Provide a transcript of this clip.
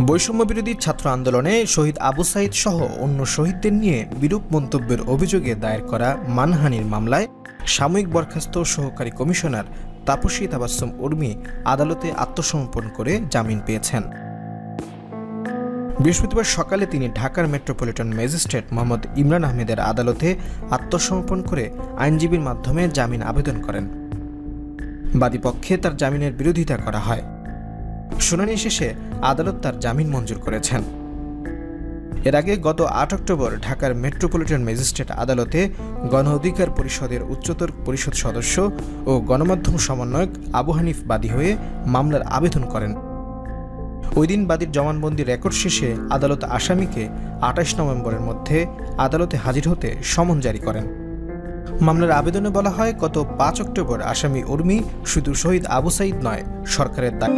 বৈষম্য বিরোধী ছাত্র আন্দোলনে শহীদ আবু সাঈদ সহ অন্য শহীদদের নিয়ে বিরূপ মন্তব্যের অভিযোগে দায়ের করা মানহানির মামলায় সাময়িক বরখাস্ত সহকারী কমিশনার তাপসী তাবাসসুম উর্মি আদালতে আত্মসমর্পণ করে জামিন পেয়েছেন। বৃহস্পতিবার সকালে তিনি ঢাকার মেট্রোপলিটন ম্যাজিস্ট্রেট মোহাম্মদ ইমরান আহমেদের আদালতে আত্মসমর্পণ করে আইনজীবীর মাধ্যমে জামিন আবেদন করেন। বাদীপক্ষে তার জামিনের বিরোধিতা করা হয়। শুনানি শেষে আদালত তার জামিন মঞ্জুর করেছেন। এর আগে গত ৮ অক্টোবর ঢাকার মেট্রোপলিটন ম্যাজিস্ট্রেট আদালতে গণ অধিকার পরিষদের উচ্চতর পরিষদ সদস্য ও গণমাধ্যম সমন্বয়ক আবু হানিফ বাদী হয়ে মামলার আবেদন করেন। ওই দিন বাদীর জবানবন্দি রেকর্ড শেষে আদালত আসামিকে ২৮ নভেম্বরের মধ্যে আদালতে হাজির হতে সমন জারি করেন। মামলার আবেদনে বলা হয়, গত ৫ অক্টোবর আসামি উর্মি শুধু শহীদ আবু সাঈদ নয়, সরকারের দায়